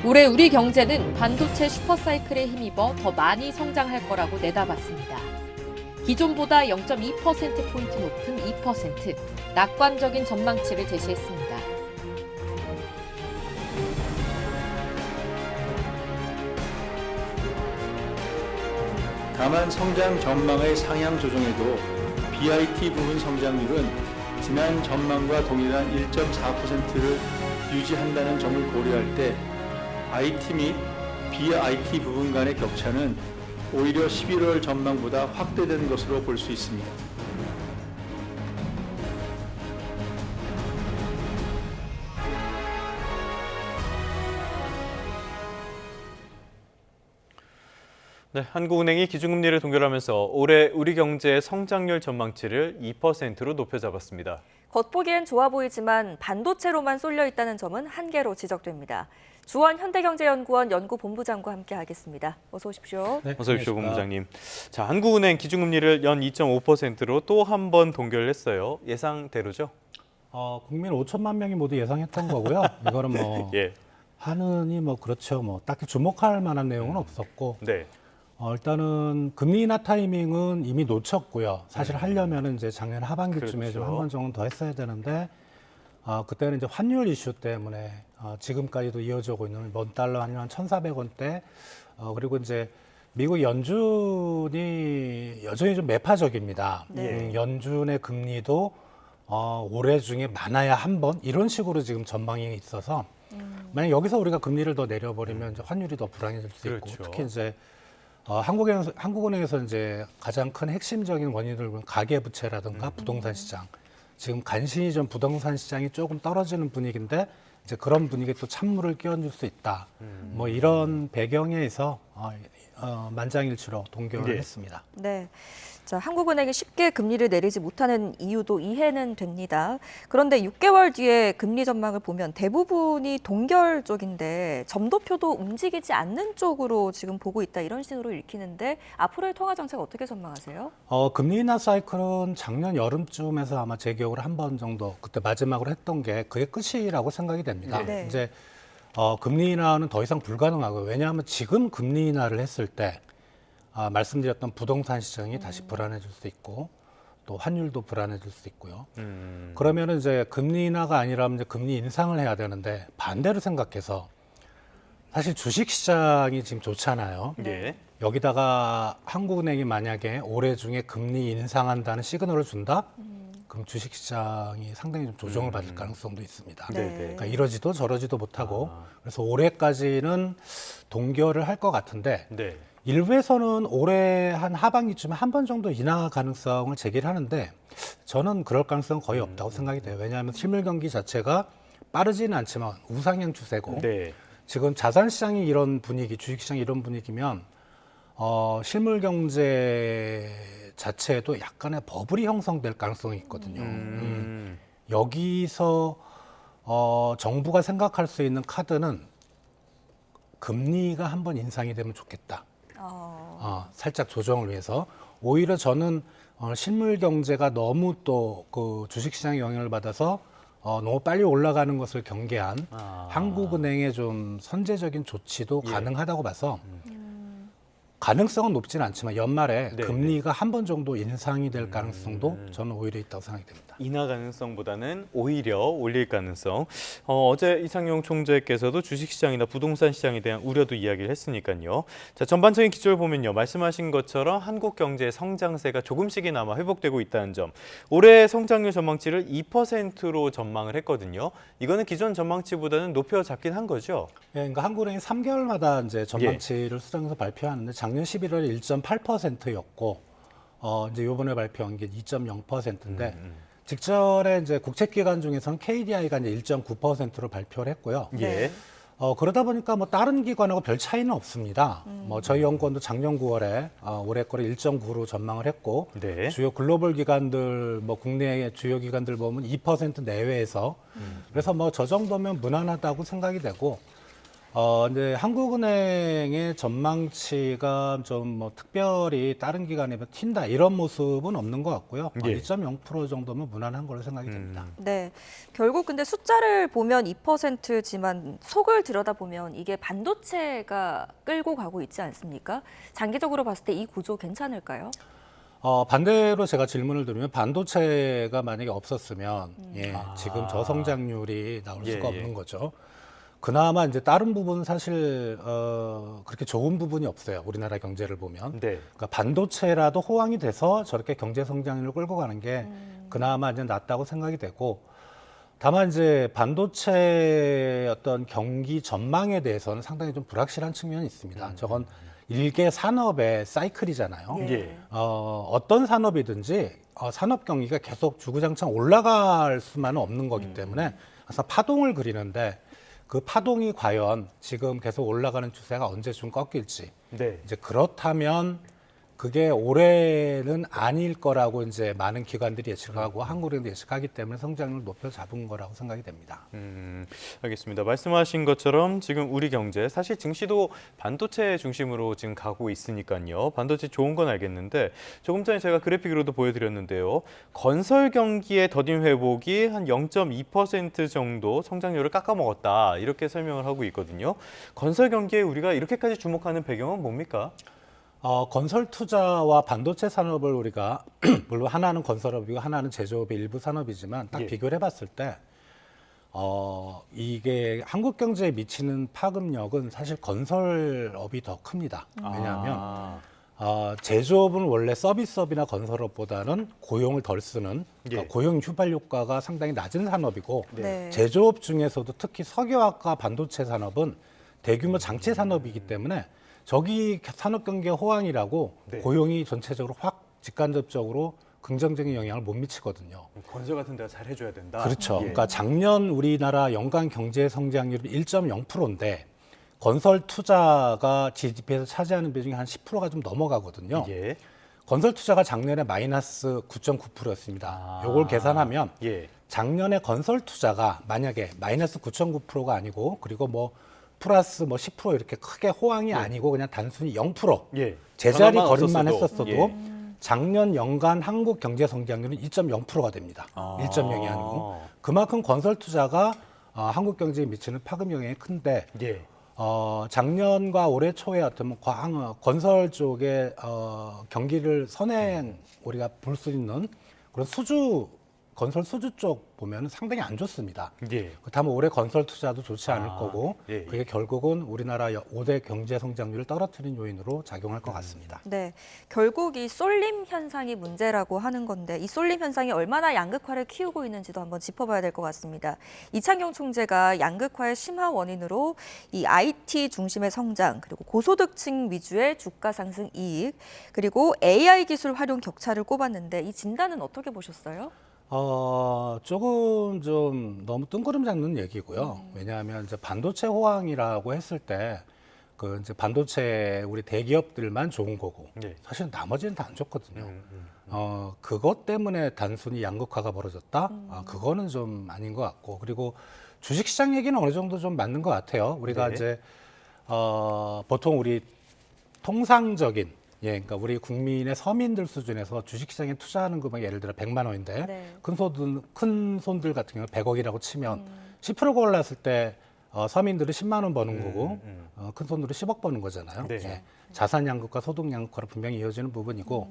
올해 우리 경제는 반도체 슈퍼사이클에 힘입어 더 많이 성장할 거라고 내다봤습니다. 기존보다 0.2%포인트 높은 2%, 낙관적인 전망치를 제시했습니다. 다만 성장 전망의 상향 조정에도 BIT 부분 성장률은 지난 전망과 동일한 1.4%를 유지한다는 점을 고려할 때 IT 및 BIT 부분 간의 격차는 오히려 11월 전망보다 확대된 것으로 볼 수 있습니다. 네, 한국은행이 기준금리를 동결하면서 올해 우리 경제의 성장률 전망치를 2%로 높여 잡았습니다. 겉보기엔 좋아 보이지만 반도체로만 쏠려 있다는 점은 한계로 지적됩니다. 주원 현대경제연구원 연구본부장과 함께하겠습니다. 어서 오십시오. 네, 어서 오십시오, 본부장님. 자, 한국은행 기준금리를 연 2.5%로 또 한 번 동결했어요. 예상대로죠? 국민 5천만 명이 모두 예상했던 거고요. 이거는 뭐 예. 하느니 뭐 그렇죠. 뭐 딱히 주목할 만한 내용은 없었고 네. 일단은 금리 인하 타이밍은 이미 놓쳤고요. 사실 하려면은 이제 작년 하반기쯤에 좀 그렇죠. 한 번 정도 더 했어야 되는데 그때는 이제 환율 이슈 때문에 지금까지도 이어지고 있는 원 달러 환율 한 1,400원대 그리고 이제 미국 연준이 여전히 좀 매파적입니다. 네. 연준의 금리도 올해 중에 많아야 한 번 이런 식으로 지금 전망이 있어서 만약 여기서 우리가 금리를 더 내려버리면 이제 환율이 더 불안해질 수 있고 그렇죠. 특히 이제 한국은행에서 이제 가장 큰 핵심적인 원인들은 가계부채라든가 부동산 시장. 지금 간신히 좀 부동산 시장이 조금 떨어지는 분위기인데 이제 그런 분위기에 또 찬물을 끼얹을 수 있다. 뭐 이런 배경에서 만장일치로 동결을 예. 했습니다. 네. 자, 한국은행이 쉽게 금리를 내리지 못하는 이유도 이해는 됩니다. 그런데 6개월 뒤에 금리 전망을 보면 대부분이 동결 쪽인데 점도표도 움직이지 않는 쪽으로 지금 보고 있다 이런 식으로 읽히는데 앞으로의 통화 정책 어떻게 전망하세요? 금리 인하 사이클은 작년 여름쯤에서 아마 제 기억으로 한 번 정도 그때 마지막으로 했던 게 그게 끝이라고 생각이 됩니다. 네. 이제 금리 인하는 더 이상 불가능하고요. 왜냐하면 지금 금리 인하를 했을 때 말씀드렸던 부동산 시장이 다시 불안해질 수 있고 또 환율도 불안해질 수 있고요. 그러면은 이제 금리 인하가 아니라면 이제 금리 인상을 해야 되는데 반대로 생각해서 사실 주식 시장이 지금 좋잖아요. 예. 여기다가 한국은행이 만약에 올해 중에 금리 인상한다는 시그널을 준다? 그럼 주식 시장이 상당히 좀 조정을 받을 가능성도 있습니다. 네. 그러니까 이러지도 저러지도 못하고 그래서 올해까지는 동결을 할 것 같은데 네. 일부에서는 올해 한 하반기쯤에 한 번 정도 인하 가능성을 제기를 하는데 저는 그럴 가능성은 거의 없다고 생각이 돼요. 왜냐하면 실물 경기 자체가 빠르지는 않지만 우상향 추세고 네. 지금 자산 시장이 이런 분위기, 주식 시장이 이런 분위기면 실물 경제 자체에도 약간의 버블이 형성될 가능성이 있거든요. 여기서 정부가 생각할 수 있는 카드는 금리가 한번 인상이 되면 좋겠다. 살짝 조정을 위해서 오히려 저는 실물 경제가 너무 또 그 주식시장의 영향을 받아서 너무 빨리 올라가는 것을 경계한 한국은행의 좀 선제적인 조치도 가능하다고 봐서 가능성은 높지는 않지만 연말에 네, 금리가 한 번 정도 인상이 될 가능성도 저는 오히려 있다고 생각이 됩니다. 인하 가능성보다는 오히려 올릴 가능성. 어제 이창용 총재께서도 주식시장이나 부동산 시장에 대한 우려도 이야기를 했으니까요. 자, 전반적인 기조를 보면요. 말씀하신 것처럼 한국 경제의 성장세가 조금씩이나마 회복되고 있다는 점. 올해 성장률 전망치를 2%로 전망을 했거든요. 이거는 기존 전망치보다는 높여 잡긴 한 거죠? 예, 그러니까 한국은행이 3개월마다 이제 전망치를 수정해서 발표하는데 작년 11월에 1.8%였고 이제 이번에 발표한 게 2.0%인데 직전에 이제 국책기관 중에서는 KDI가 이제 1.9%로 발표를 했고요. 예. 그러다 보니까 뭐 다른 기관하고 별 차이는 없습니다. 뭐 저희 연구원도 작년 9월에 올해 거를 1.9로 전망을 했고 네. 주요 글로벌 기관들 뭐 국내 주요 기관들 보면 2% 내외에서 그래서 뭐 저 정도면 무난하다고 생각이 되고 이제 한국은행의 전망치가 좀 뭐 특별히 다른 기관에 비해 튄다 이런 모습은 없는 것 같고요. 예. 2.0% 정도면 무난한 걸로 생각이 됩니다. 네, 결국 근데 숫자를 보면 2%지만 속을 들여다보면 이게 반도체가 끌고 가고 있지 않습니까? 장기적으로 봤을 때 이 구조 괜찮을까요? 반대로 제가 질문을 드리면 반도체가 만약에 없었으면 지금 저성장률이 나올 수가 예. 없는 거죠. 그나마 이제 다른 부분은 사실 그렇게 좋은 부분이 없어요. 우리나라 경제를 보면. 네. 그러니까 반도체라도 호황이 돼서 저렇게 경제 성장률을 끌고 가는 게 그나마 이제 낫다고 생각이 되고, 다만 이제 반도체 어떤 경기 전망에 대해서는 상당히 좀 불확실한 측면이 있습니다. 저건 일개 산업의 사이클이잖아요. 예. 어떤 산업이든지 산업 경기가 계속 주구장창 올라갈 수만은 없는 거기 때문에 그래서 파동을 그리는데, 그 파동이 과연 지금 계속 올라가는 추세가 언제쯤 꺾일지, 네. 이제 그렇다면 그게 올해는 아닐 거라고 이제 많은 기관들이 예측하고 한국은행도 예측하기 때문에 성장률을 높여 잡은 거라고 생각이 됩니다. 알겠습니다. 말씀하신 것처럼 지금 우리 경제 사실 증시도 반도체 중심으로 지금 가고 있으니까요. 반도체 좋은 건 알겠는데 조금 전에 제가 그래픽으로도 보여드렸는데요. 건설 경기의 더딘 회복이 한 0.2% 정도 성장률을 깎아먹었다 이렇게 설명을 하고 있거든요. 건설 경기에 우리가 이렇게까지 주목하는 배경은 뭡니까? 건설 투자와 반도체 산업을 우리가 물론 하나는 건설업이고 하나는 제조업의 일부 산업이지만 딱 예. 비교를 해봤을 때 이게 한국 경제에 미치는 파급력은 사실 건설업이 더 큽니다. 왜냐하면 제조업은 원래 서비스업이나 건설업보다는 고용을 덜 쓰는 그러니까 예. 고용 휴발 효과가 상당히 낮은 산업이고, 네. 제조업 중에서도 특히 석유화학과 반도체 산업은 대규모 장치 산업이기 때문에 저기 산업 경기의 호황이라고 네. 고용이 전체적으로 확 직간접적으로 긍정적인 영향을 못 미치거든요. 건설 같은 데가 잘 해줘야 된다. 그렇죠. 예. 그러니까 작년 우리나라 연간 경제 성장률이 1.0%인데 건설 투자가 GDP에서 차지하는 비중이 한 10%가 좀 넘어가거든요. 예. 건설 투자가 작년에 마이너스 9.9%였습니다. 요걸 계산하면 예. 작년에 건설 투자가 만약에 마이너스 9.9%가 아니고, 그리고 뭐 플러스 뭐 10% 이렇게 크게 호황이 아니고 그냥 단순히 0% 예. 제자리 변화만 걸음만 없었어도. 했었어도 예. 작년 연간 한국 경제 성장률은 2.0%가 됩니다. 1.0이 아니고. 그만큼 건설 투자가 한국 경제에 미치는 파급 영향이 큰데, 예. 작년과 올해 초에 어떤 건설 쪽의 경기를 선행 우리가 볼 수 있는 그런 건설 수주 쪽 보면 상당히 안 좋습니다. 예. 그렇다면 올해 건설 투자도 좋지 않을 거고, 예. 그게 결국은 우리나라 5대 경제 성장률을 떨어뜨리는 요인으로 작용할 것 같습니다. 네, 결국 이 쏠림 현상이 문제라고 하는 건데 이 쏠림 현상이 얼마나 양극화를 키우고 있는지도 한번 짚어봐야 될 것 같습니다. 이창용 총재가 양극화의 심화 원인으로 이 IT 중심의 성장, 그리고 고소득층 위주의 주가 상승 이익, 그리고 AI 기술 활용 격차를 꼽았는데 이 진단은 어떻게 보셨어요? 조금 좀 너무 뜬구름 잡는 얘기고요. 왜냐하면 이제 반도체 호황이라고 했을 때 그 이제 반도체 우리 대기업들만 좋은 거고, 예. 사실 나머지는 다 안 좋거든요. 그것 때문에 단순히 양극화가 벌어졌다? 그거는 좀 아닌 것 같고, 그리고 주식시장 얘기는 어느 정도 좀 맞는 것 같아요. 우리가 네. 이제 보통 우리 통상적인 그러니까 우리 국민의 서민들 수준에서 주식시장에 투자하는 금액이 예를 들어 100만 원인데 네. 큰 손들 같은 경우 100억이라고 치면 10%가 올랐을 때 서민들은 10만 원 버는 거고 큰 손들은 10억 버는 거잖아요. 네. 자산 양극화, 소득 양극화로 분명히 이어지는 부분이고,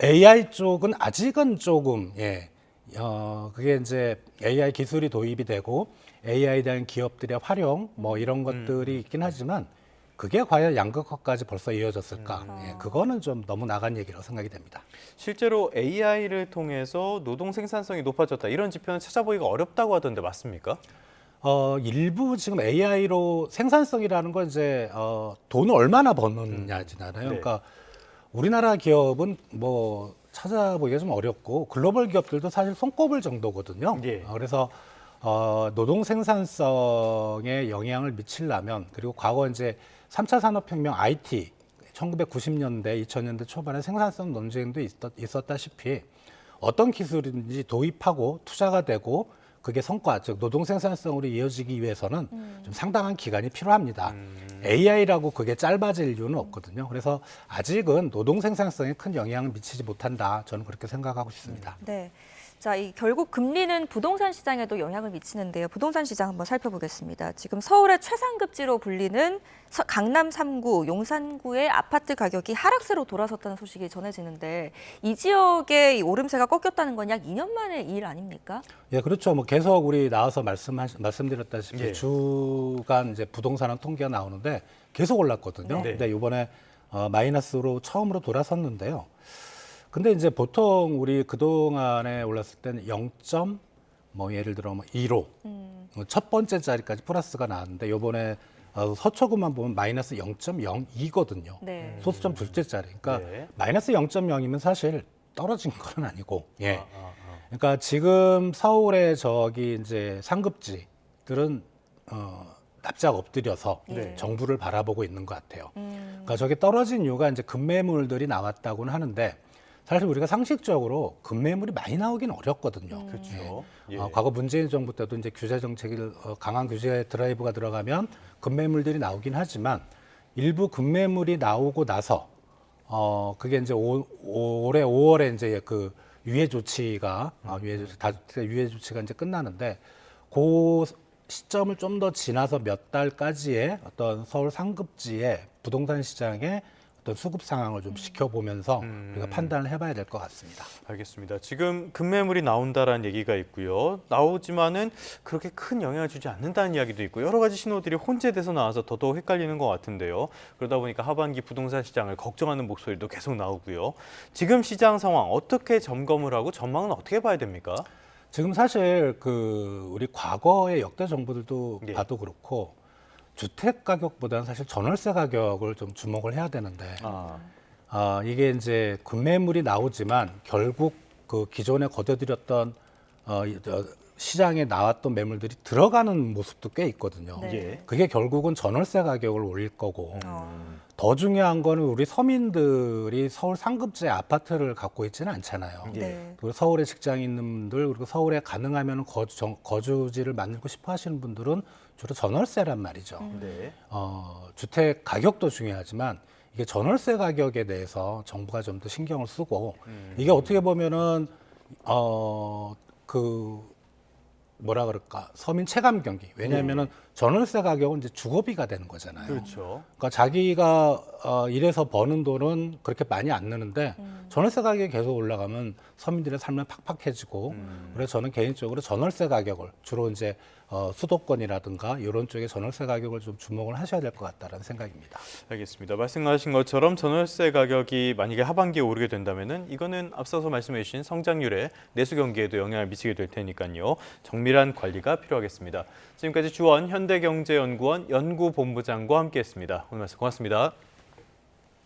AI 쪽은 아직은 조금 그게 이제 AI 기술이 도입이 되고 AI에 대한 기업들의 활용 뭐 이런 것들이 있긴 하지만 그게 과연 양극화까지 벌써 이어졌을까? 그거는 좀 너무 나간 얘기라고 생각이 됩니다. 실제로 AI를 통해서 노동 생산성이 높아졌다 이런 지표는 찾아보기가 어렵다고 하던데 맞습니까? 일부 지금 AI로 생산성이라는 건 이제 돈을 얼마나 버느냐잖아요. 그러니까 우리나라 기업은 뭐 찾아보기가 좀 어렵고 글로벌 기업들도 사실 손꼽을 정도거든요. 예. 그래서 노동 생산성에 영향을 미치려면, 그리고 과거 이제 3차 산업혁명 IT 1990년대, 2000년대 초반에 생산성 논쟁도 있었다시피 어떤 기술인지 도입하고 투자가 되고 그게 성과, 즉 노동 생산성으로 이어지기 위해서는 좀 상당한 기간이 필요합니다. AI라고 그게 짧아질 이유는 없거든요. 그래서 아직은 노동 생산성에 큰 영향을 미치지 못한다. 저는 그렇게 생각하고 싶습니다. 네. 자, 결국 금리는 부동산 시장에도 영향을 미치는데요. 부동산 시장 한번 살펴보겠습니다. 지금 서울의 최상급지로 불리는 강남 3구, 용산구의 아파트 가격이 하락세로 돌아섰다는 소식이 전해지는데 이 지역의 이 오름세가 꺾였다는 건 약 2년 만의 일 아닙니까? 예, 그렇죠. 뭐 계속 우리 나와서 말씀드렸다시피 예. 주간 이제 부동산 통계가 나오는데 계속 올랐거든요. 네. 근데 이번에 마이너스로 처음으로 돌아섰는데요. 근데 이제 보통 우리 그동안에 올랐을 때는 0. 뭐 예를 들어 뭐 1호 첫 번째 자리까지 플러스가 나왔는데 이번에 서초구만 보면 마이너스 0.02거든요. 네. 소수점 둘째 자리. 그러니까 네. 마이너스 0.0이면 사실 떨어진 건 아니고. 예. 그러니까 지금 서울의 저기 이제 상급지들은 납작 엎드려서 네. 정부를 바라보고 있는 것 같아요. 그러니까 저게 떨어진 이유가 이제 급매물들이 나왔다고는 하는데 사실 우리가 상식적으로 급매물이 많이 나오긴 어렵거든요. 그렇죠. 예. 과거 문재인 정부 때도 이제 규제 정책을 강한 규제 드라이브가 들어가면 급매물들이 나오긴 하지만 일부 급매물이 나오고 나서 그게 이제 올해 5월에 이제 그 유예 조치가 유예 조치가 이제 끝나는데 그 시점을 좀 더 지나서 몇 달까지의 어떤 서울 상급지의 부동산 시장의 어떤 수급 상황을 좀 지켜보면서 우리가 판단을 해봐야 될 것 같습니다. 알겠습니다. 지금 급매물이 나온다라는 얘기가 있고요. 나오지만은 그렇게 큰 영향을 주지 않는다는 이야기도 있고 여러 가지 신호들이 혼재돼서 나와서 더더욱 헷갈리는 것 같은데요. 그러다 보니까 하반기 부동산 시장을 걱정하는 목소리도 계속 나오고요. 지금 시장 상황 어떻게 점검을 하고 전망은 어떻게 봐야 됩니까? 지금 사실 우리 과거의 역대 정부들도 예. 봐도 그렇고 주택 가격보다는 사실 전월세 가격을 좀 주목을 해야 되는데 이게 이제 급매물이 나오지만 결국 그 기존에 거둬들였던 시장에 나왔던 매물들이 들어가는 모습도 꽤 있거든요. 네. 예. 그게 결국은 전월세 가격을 올릴 거고 더 중요한 거는 우리 서민들이 서울 상급지의 아파트를 갖고 있지는 않잖아요. 예. 네. 그리고 서울에 직장이 있는 분들 그리고 서울에 가능하면 거주지를 만들고 싶어 하시는 분들은 주로 전월세란 말이죠. 네. 주택 가격도 중요하지만 이게 전월세 가격에 대해서 정부가 좀 더 신경을 쓰고 이게 어떻게 보면은 뭐라 그럴까 서민 체감 경기. 왜냐하면은 전월세 가격은 이제 주거비가 되는 거잖아요. 그렇죠. 그러니까 자기가 일해서 버는 돈은 그렇게 많이 안 느는데 전월세 가격이 계속 올라가면 서민들의 삶은 팍팍해지고 그래서 저는 개인적으로 전월세 가격을 주로 이제 수도권이라든가 이런 쪽에 전월세 가격을 좀 주목을 하셔야 될 것 같다라는 생각입니다. 알겠습니다. 말씀하신 것처럼 전월세 가격이 만약에 하반기에 오르게 된다면은 이거는 앞서서 말씀해 주신 성장률에 내수 경기에도 영향을 미치게 될 테니까요. 정밀한 관리가 필요하겠습니다. 지금까지 주원 현대경제연구원 연구본부장과 함께했습니다. 오늘 말씀 고맙습니다.